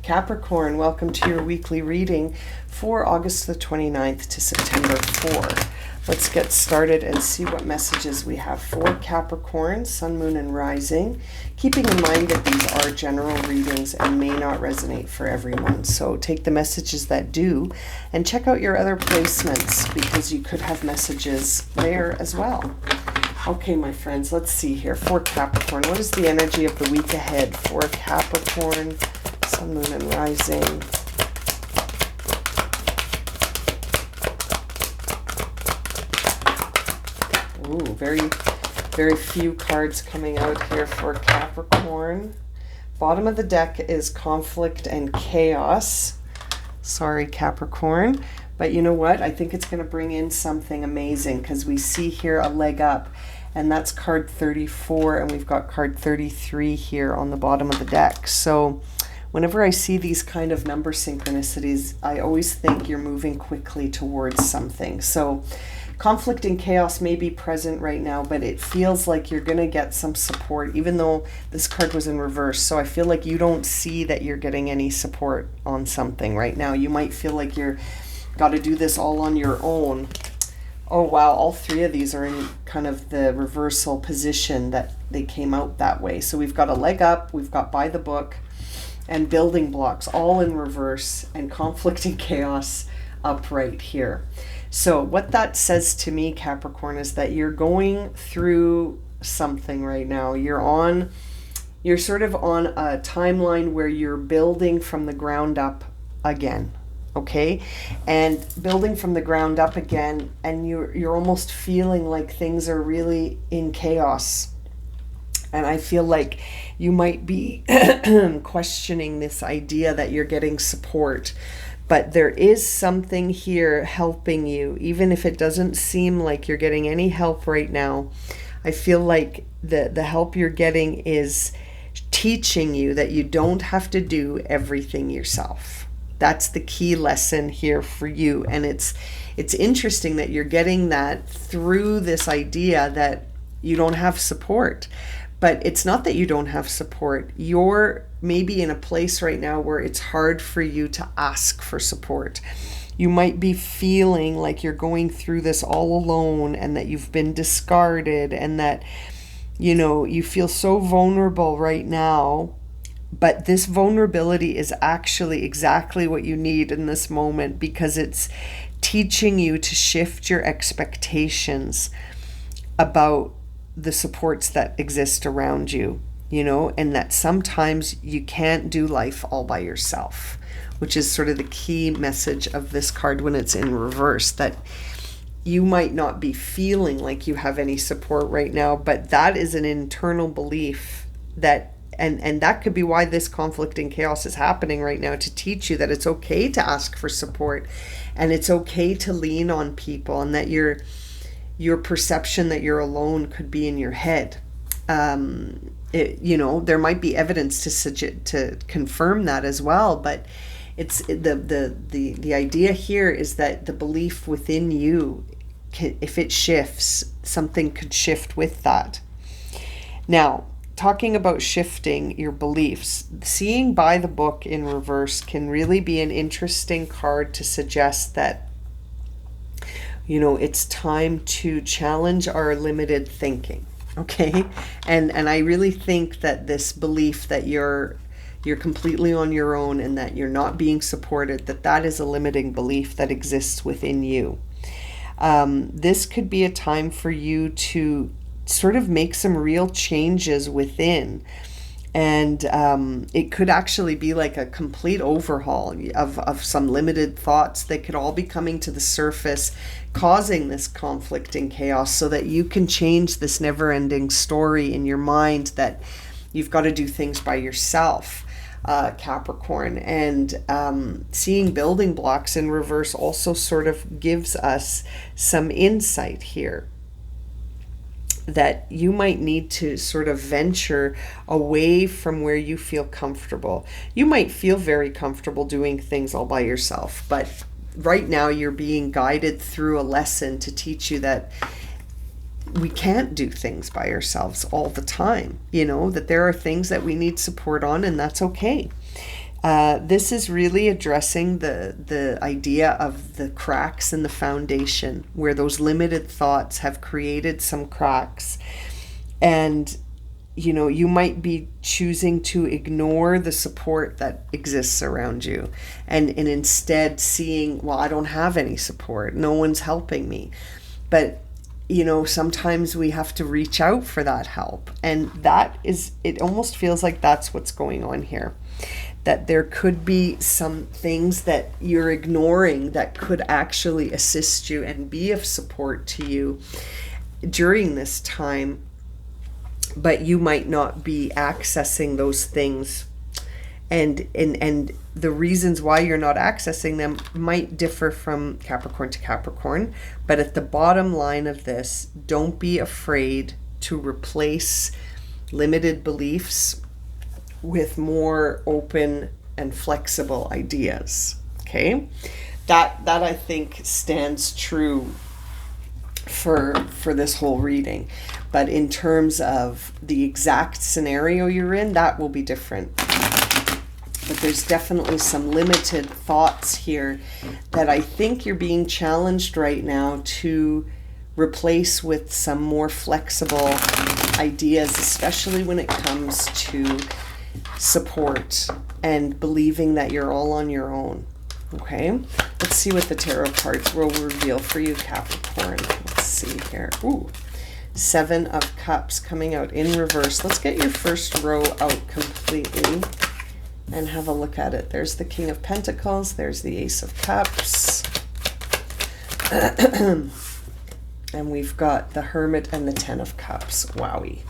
Capricorn, welcome to your weekly reading for August the 29th to September 4. Let's get started and see what messages we have for Capricorn, Sun, Moon, and Rising, keeping in mind that these are general readings and may not resonate for everyone. So take the messages that do and check out your other placements because you could have messages there as well. Okay, my friends, let's see here. For Capricorn, what is the energy of the week ahead for Capricorn, Sun, Moon, and Rising? Ooh, very few cards coming out here for Capricorn. Bottom of the deck is conflict and chaos. Sorry, Capricorn. But you know what? I think it's going to bring in something amazing because we see here a leg up. And that's card 34, and we've got card 33 here on the bottom of the deck. So whenever I see these kind of number synchronicities, I always think you're moving quickly towards something. So conflict and chaos may be present right now, but it feels like you're going to get some support, even though this card was in reverse. So I feel like you don't see that you're getting any support on something right now. You might feel like you're got to do this all on your own. Oh, wow, all three of these are in kind of the reversal position that they came out that way. So we've got a leg up, we've got by the book, and building blocks all in reverse, and conflict and chaos up right here. So what that says to me, Capricorn, is that you're going through something right now. You're sort of on a timeline where you're building from the ground up again. Okay, and building from the ground up again, and you're almost feeling like things are really in chaos. And I feel like you might be questioning this idea that you're getting support, but there is something here helping you, even if it doesn't seem like you're getting any help right now. I feel like the help you're getting is teaching you that you don't have to do everything yourself. That's the key lesson here for you. And it's interesting that you're getting that through this idea that you don't have support. But it's not that you don't have support. You're maybe in a place right now where it's hard for you to ask for support. You might be feeling like you're going through this all alone and that you've been discarded and that, you feel so vulnerable right now. But this vulnerability is actually exactly what you need in this moment because it's teaching you to shift your expectations about the supports that exist around you, and that sometimes you can't do life all by yourself, which is sort of the key message of this card when it's in reverse, that you might not be feeling like you have any support right now, but that is an internal belief that And that could be why this conflict and chaos is happening right now, to teach you that it's okay to ask for support and it's okay to lean on people, and that your perception that you're alone could be in your head. There might be evidence to confirm that as well, but it's the idea here is that the belief within you, if it shifts, something could shift with that. Now, talking about shifting your beliefs, seeing by the book in reverse can really be an interesting card to suggest that, it's time to challenge our limited thinking. Okay. And I really think that this belief that you're completely on your own and that you're not being supported, that is a limiting belief that exists within you. This could be a time for you to sort of make some real changes within, and it could actually be like a complete overhaul of some limited thoughts that could all be coming to the surface, causing this conflict and chaos, so that you can change this never-ending story in your mind that you've got to do things by yourself, Capricorn. And seeing building blocks in reverse also sort of gives us some insight here, that you might need to sort of venture away from where you feel comfortable. You might feel very comfortable doing things all by yourself, but right now you're being guided through a lesson to teach you that we can't do things by ourselves all the time, that there are things that we need support on, and that's okay. This is really addressing the idea of the cracks in the foundation, where those limited thoughts have created some cracks. And, you know, you might be choosing to ignore the support that exists around you, and instead seeing, well, I don't have any support. No one's helping me. But, you know, sometimes we have to reach out for that help. And that is, it almost feels like that's what's going on here. That there could be some things that you're ignoring that could actually assist you and be of support to you during this time, but you might not be accessing those things. And the reasons why you're not accessing them might differ from Capricorn to Capricorn. But at the bottom line of this, don't be afraid to replace limited beliefs with more open and flexible ideas. Okay, that I think stands true for this whole reading. But in terms of the exact scenario you're in, that will be different. But there's definitely some limited thoughts here that I think you're being challenged right now to replace with some more flexible ideas, especially when it comes to support and believing that you're all on your own. Okay, let's see what the tarot cards will reveal for you, Capricorn. Let's see here. Ooh, 7 of Cups coming out in reverse. Let's get your first row out completely and have a look at it. There's the King of Pentacles. There's the Ace of Cups. And we've got the Hermit and the 10 of Cups. Wowie.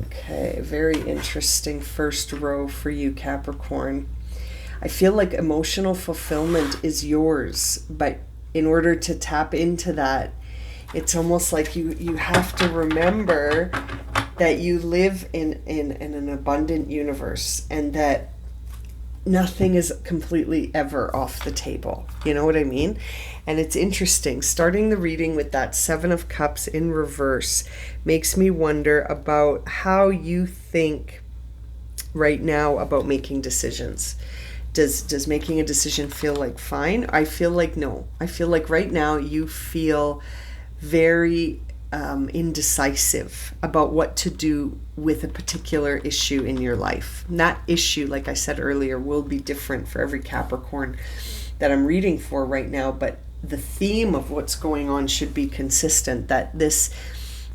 Okay, very interesting first row for you, Capricorn. I feel like emotional fulfillment is yours, but in order to tap into that, it's almost like you have to remember that you live in an abundant universe, and that nothing is completely ever off the table. You know what I mean? And it's interesting. Starting the reading with that 7 of Cups in reverse makes me wonder about how you think right now about making decisions. Does making a decision feel like fine? I feel like no. I feel like right now you feel very indecisive about what to do with a particular issue in your life. And that issue, like I said earlier, will be different for every Capricorn that I'm reading for right now, but the theme of what's going on should be consistent, that this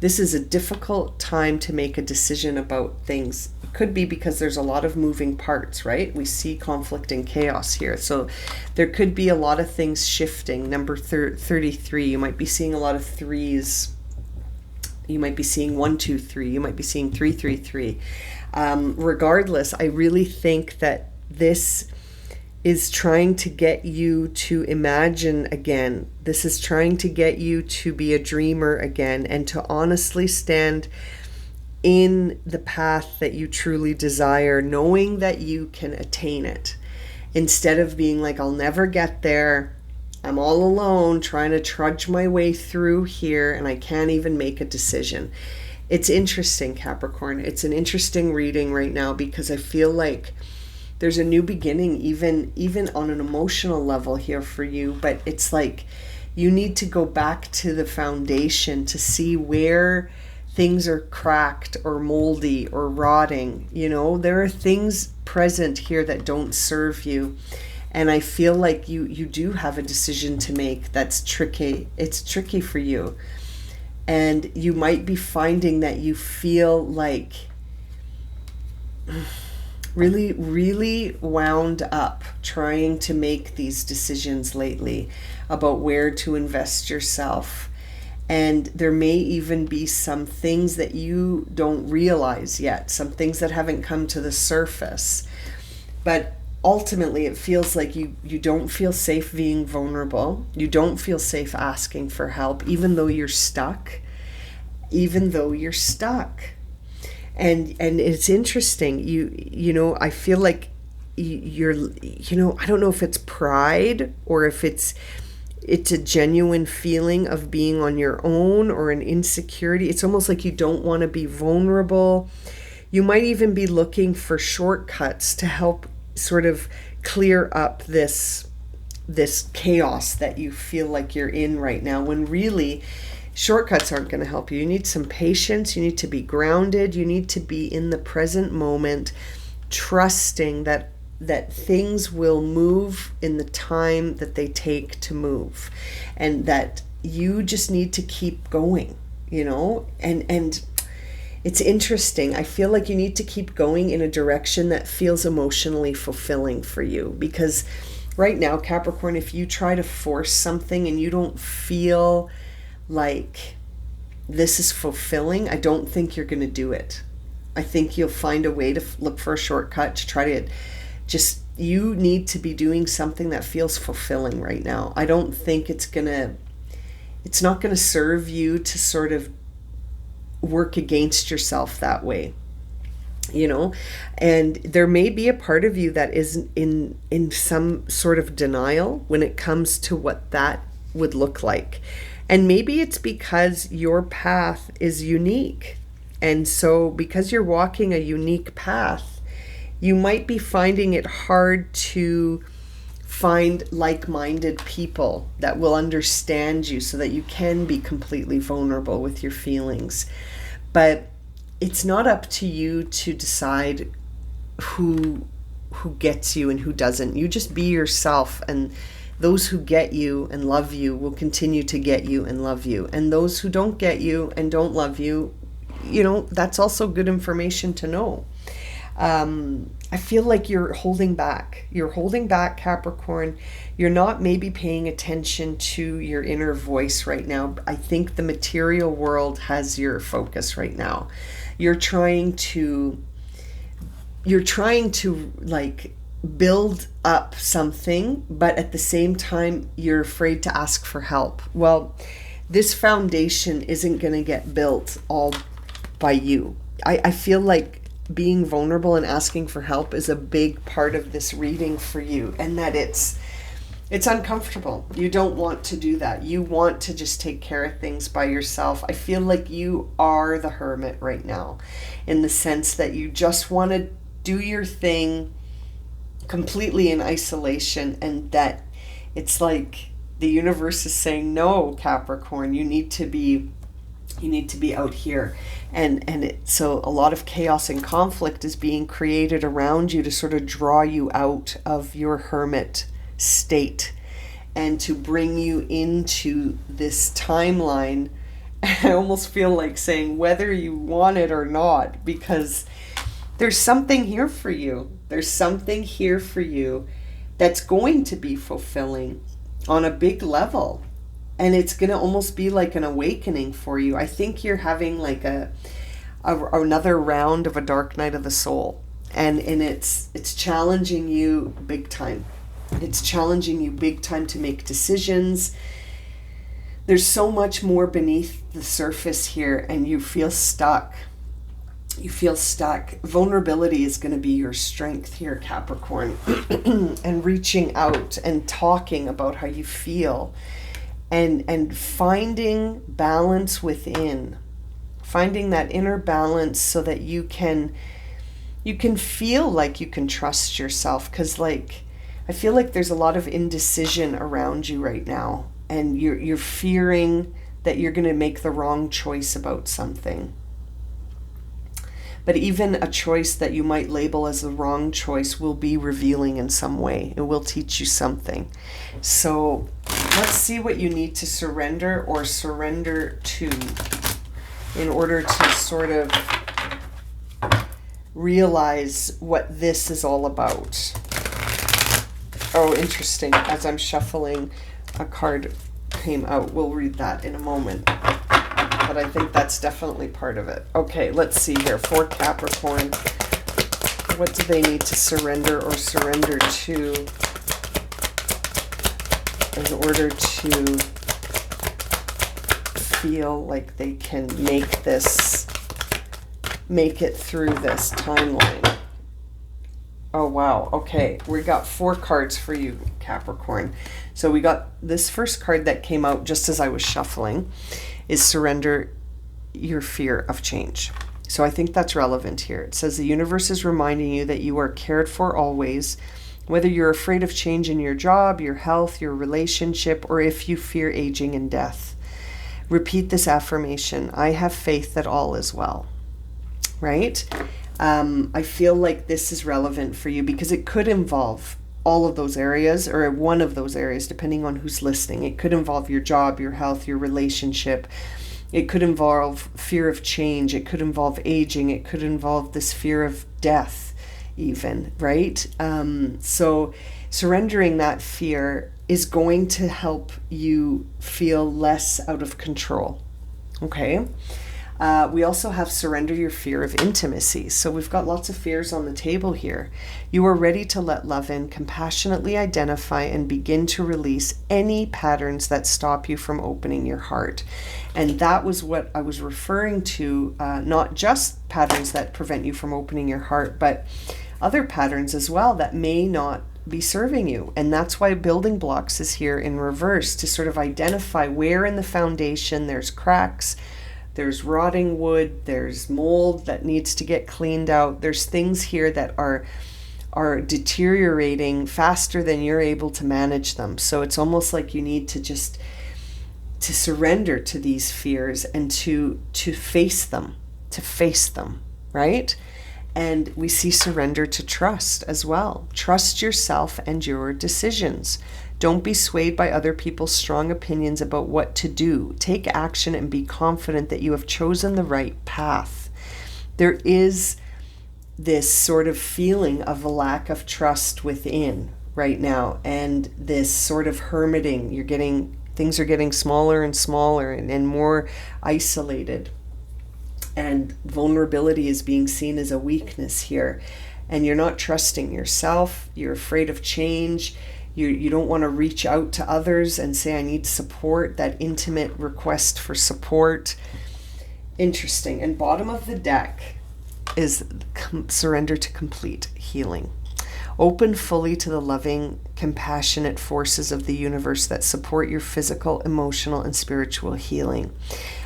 is a difficult time to make a decision about things. It could be because there's a lot of moving parts, right? We see conflict and chaos here. So there could be a lot of things shifting. Number 33, you might be seeing a lot of threes. You might be seeing 1, 2, 3. You might be seeing 3, 3, 3. Regardless, I really think that this is trying to get you to imagine again. This is trying to get you to be a dreamer again, and to honestly stand in the path that you truly desire, knowing that you can attain it, instead of being like, I'll never get there. I'm all alone trying to trudge my way through here, and I can't even make a decision. It's interesting, Capricorn. It's an interesting reading right now, because I feel like there's a new beginning, even on an emotional level here for you. But it's like you need to go back to the foundation to see where things are cracked or moldy or rotting. You know, there are things present here that don't serve you. And I feel like you do have a decision to make that's tricky. It's tricky for you. And you might be finding that you feel like really, really wound up trying to make these decisions lately about where to invest yourself. And there may even be some things that you don't realize yet, some things that haven't come to the surface. But ultimately, it feels like you don't feel safe being vulnerable. You don't feel safe asking for help, even though you're stuck. And it's interesting. You know, I feel like you're, you know, I don't know if it's pride or if it's a genuine feeling of being on your own, or an insecurity. It's almost like you don't want to be vulnerable. You might even be looking for shortcuts to help sort of clear up this chaos that you feel like you're in right now, when really shortcuts aren't going to help you. You need some patience. You need to be grounded. You need to be in the present moment, trusting that things will move in the time that they take to move, and that you just need to keep going, and it's interesting. I feel like you need to keep going in a direction that feels emotionally fulfilling for you, because right now, Capricorn, if you try to force something and you don't feel like this is fulfilling, I don't think you're going to do it. I think you'll find a way to look for a shortcut to try to you need to be doing something that feels fulfilling right now. I don't think it's not going to serve you to sort of work against yourself that way. And there may be a part of you that is in some sort of denial when it comes to what that would look like. And maybe it's because your path is unique. And so because you're walking a unique path, you might be finding it hard to find like-minded people that will understand you so that you can be completely vulnerable with your feelings. But it's not up to you to decide who gets you and who doesn't. You just be yourself, and those who get you and love you will continue to get you and love you. And those who don't get you and don't love you, that's also good information to know. I feel like you're holding back. You're holding back, Capricorn. You're not maybe paying attention to your inner voice right now. I think the material world has your focus right now. You're trying to like build up something, but at the same time, you're afraid to ask for help. Well, this foundation isn't going to get built all by you. I feel like being vulnerable and asking for help is a big part of this reading for you, and that it's uncomfortable. You don't want to do that. You want to just take care of things by yourself. I feel like you are the hermit right now, in the sense that you just want to do your thing completely in isolation, and that it's like the universe is saying, no, Capricorn, you need to be out here. So a lot of chaos and conflict is being created around you to sort of draw you out of your hermit state and to bring you into this timeline. I almost feel like saying whether you want it or not, because there's something here for you. There's something here for you that's going to be fulfilling on a big level. And it's going to almost be like an awakening for you. I think you're having like another round of a dark night of the soul. And it's challenging you big time. It's challenging you big time to make decisions. There's so much more beneath the surface here, and you feel stuck. You feel stuck. Vulnerability is going to be your strength here, Capricorn. And reaching out and talking about how you feel. And finding balance within, finding that inner balance so that you can feel like you can trust yourself. Because I feel like there's a lot of indecision around you right now, and you're fearing that you're going to make the wrong choice about something. But even a choice that you might label as the wrong choice will be revealing in some way. It will teach you something. So let's see what you need to surrender or surrender to in order to sort of realize what this is all about. Oh, interesting. As I'm shuffling, a card came out. We'll read that in a moment. But I think that's definitely part of it. Okay, let's see here. For Capricorn, what do they need to surrender or surrender to in order to feel like they can make it through this timeline? Oh, wow. Okay, we got 4 cards for you, Capricorn. So we got this first card that came out just as I was shuffling is surrender your fear of change. So I think that's relevant here. It says the universe is reminding you that you are cared for always, whether you're afraid of change in your job, your health, your relationship, or if you fear aging and death. Repeat this affirmation: I have faith that all is well. Right? I feel like this is relevant for you because it could involve all of those areas, or one of those areas, depending on who's listening. It could involve your job, your health, your relationship. It could involve fear of change. It could involve aging. It could involve this fear of death even, right? So surrendering that fear is going to help you feel less out of control. Okay? We also have surrender your fear of intimacy. So we've got lots of fears on the table here. You are ready to let love in, compassionately identify and begin to release any patterns that stop you from opening your heart. And that was what I was referring to, not just patterns that prevent you from opening your heart, but other patterns as well that may not be serving you. And that's why building blocks is here in reverse, to sort of identify where in the foundation there's cracks, there's rotting wood, there's mold that needs to get cleaned out. There's things here that are deteriorating faster than you're able to manage them. So it's almost like you need to just to surrender to these fears and to face them, right? And we see surrender to trust as well. Trust yourself and your decisions. Don't be swayed by other people's strong opinions about what to do. Take action and be confident that you have chosen the right path. There is this sort of feeling of a lack of trust within right now, and this sort of hermiting. Things are getting smaller and smaller and more isolated. And vulnerability is being seen as a weakness here. And you're not trusting yourself. You're afraid of change. You don't want to reach out to others and say, I need support, that intimate request for support. Interesting. And bottom of the deck is surrender to complete healing. Open fully to the loving, compassionate forces of the universe that support your physical, emotional, and spiritual healing.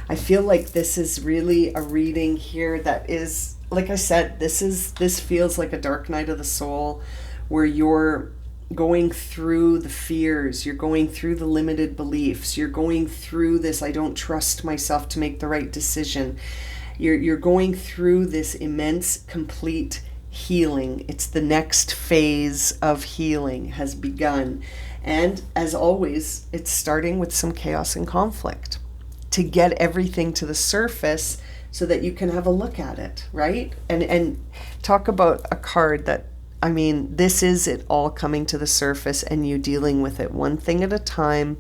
I feel like this is really a reading here that is, like I said, this feels like a dark night of the soul, where you're going through the fears, you're going through the limited beliefs, you're going through this, I don't trust myself to make the right decision. You're going through this immense, complete healing. It's the next phase of healing has begun. And as always, it's starting with some chaos and conflict to get everything to the surface so that you can have a look at it, right? And talk about a card that, I mean, this is it all coming to the surface and you dealing with it one thing at a time,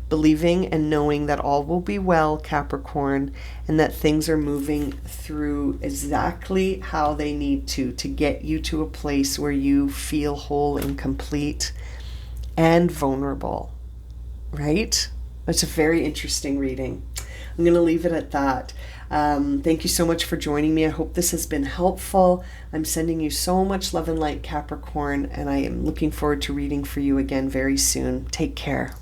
believing and knowing that all will be well, Capricorn, and that things are moving through exactly how they need to get you to a place where you feel whole and complete and vulnerable, right? It's a very interesting reading. I'm going to leave it at that. Thank you so much for joining me. I hope this has been helpful. I'm sending you so much love and light, Capricorn, and I am looking forward to reading for you again very soon. Take care.